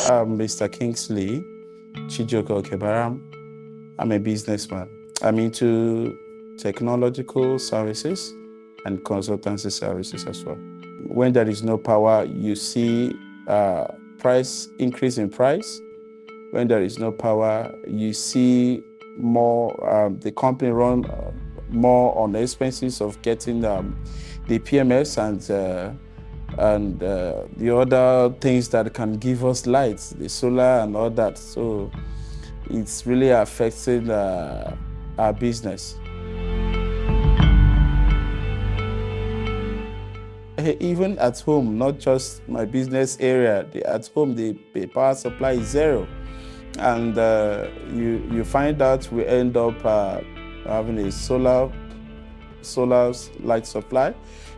Mr. Kingsley Chijoke, I'm a businessman. I'm into technological services and consultancy services as well. When there is no power, you see price increase in price. When there is no power, you see more, the company run more on the expenses of getting the PMS and the other things that can give us light, the solar and all that. So it's really affected our business. Even at home, not just my business area, at home the power supply is zero. And you find out we end up having a solar light supply.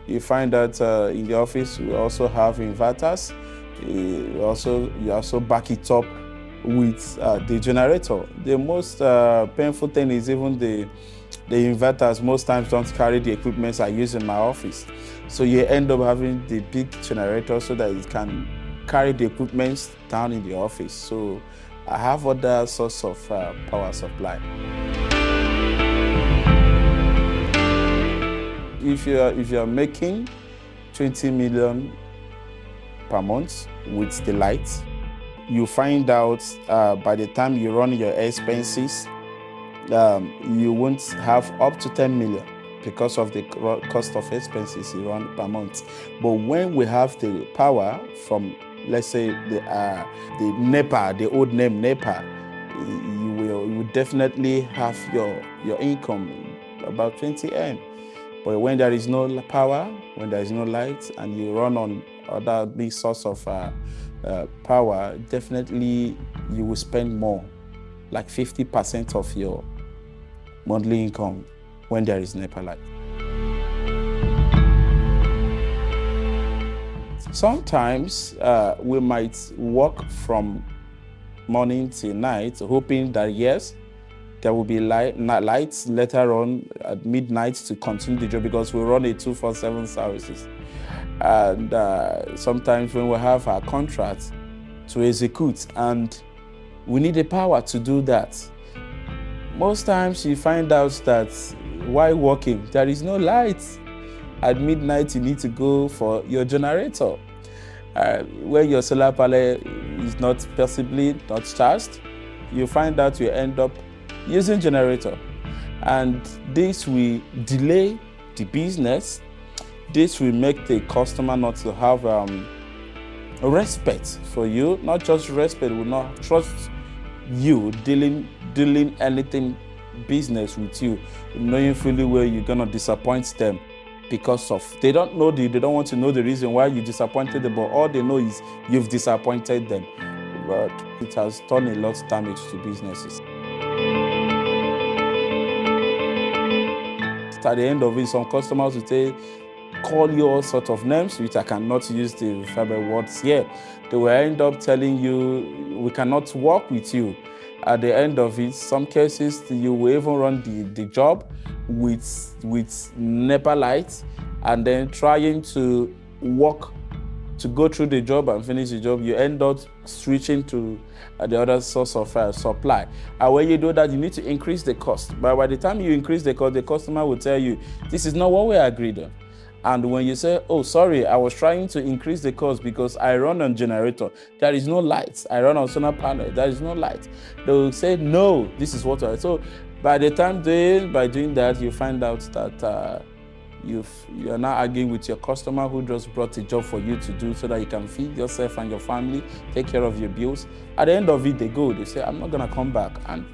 You find that in the office we also have inverters. You also back it up with the generator. The most painful thing is even the inverters most times don't carry the equipment I use in my office. So you end up having the big generator so that it can carry the equipment down in the office. So I have other source of power supply. If you're making 20 million per month with the lights, you find out by the time you run your expenses, you won't have up to 10 million because of the cost of expenses you run per month. But when we have the power from, let's say, the NEPA, the old name NEPA, you will definitely have your income about 20 M. But when there is no power, when there is no light, and you run on other big source of power, definitely you will spend more, like 50% of your monthly income when there is NEPA light. Sometimes we might work from morning till night, hoping that yes, there will be lights later on at midnight to continue the job because we run a 24/7 services. And sometimes when we have our contract to execute and we need the power to do that, most times you find out that while working, there is no light. At midnight, you need to go for your generator. When your solar panel is not possibly not charged, you find out you end up using generator. And this will delay the business. This will make the customer not to have respect for you, not just respect, will not trust you dealing anything business with you, knowing fully well you're gonna disappoint them because of they don't want to know the reason why you disappointed them, but all they know is you've disappointed them. But it has done a lot of damage to businesses. At the end of it, some customers will say, call you all sorts of names, which I cannot use the verbal words here. They will end up telling you, we cannot work with you. At the end of it, some cases, you will even run the job with NEPA lights and then trying to work to go through the job and finish the job, you end up switching to the other source of supply. And when you do that, you need to increase the cost. But by the time you increase the cost, the customer will tell you, this is not what we agreed on. And when you say, oh, sorry, I was trying to increase the cost because I run on generator, there is no lights. I run on solar panel, there is no light. They will say, no, this is what I... So by the time by doing that, you find out that you're now arguing with your customer who just brought a job for you to do so that you can feed yourself and your family, take care of your bills. At the end of it, they say, I'm not gonna come back. And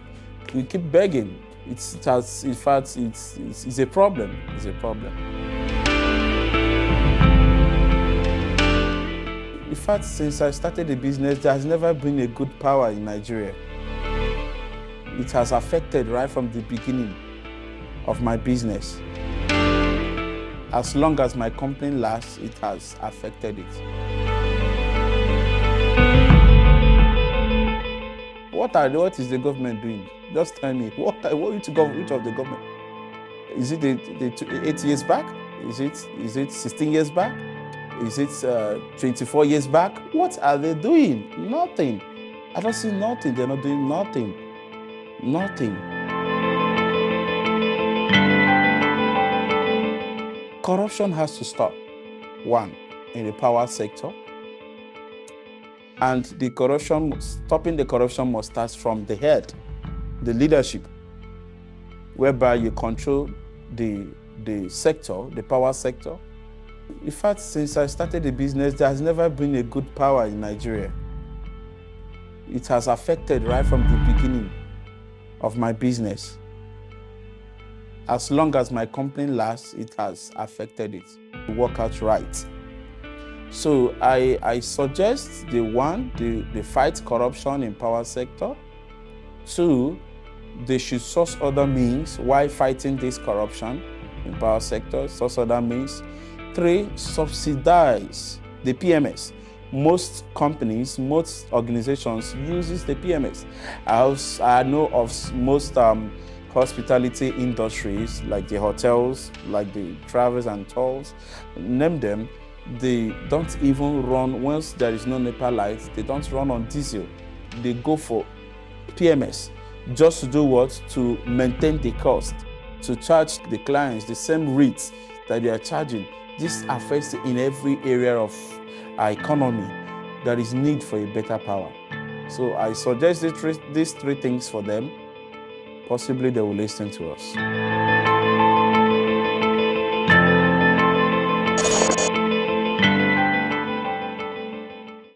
you keep begging. In fact, it's a problem. It's a problem. In fact, since I started the business, there has never been a good power in Nigeria. It has affected right from the beginning of my business. As long as my company lasts, it has affected it. What is the government doing? Just tell me. Which of the government? Is it the 8 years back? Is it 16 years back? Is it 24 years back? What are they doing? Nothing. I don't see nothing. They're not doing nothing. Nothing. Corruption has to stop. One, in the power sector. And stopping the corruption must start from the head, the leadership, whereby you control the sector, the power sector. In fact, since I started the business, there has never been a good power in Nigeria. It has affected right from the beginning of my business. As long as my company lasts, it has affected it to work out right. So I suggest they fight corruption in power sector. 2, they should source other means while fighting this corruption in power sector, source other means. 3, subsidize the PMS. Most companies, most organizations uses the PMS. I know of most hospitality industries, like the hotels, like the travels and tours, name them, they don't even run, once there is no NEPA lights, they don't run on diesel. They go for PMS. Just to do what? To maintain the cost, to charge the clients the same rates that they are charging. This affects in every area of our economy. There is need for a better power. So I suggest these 3 things for them. Possibly they will listen to us.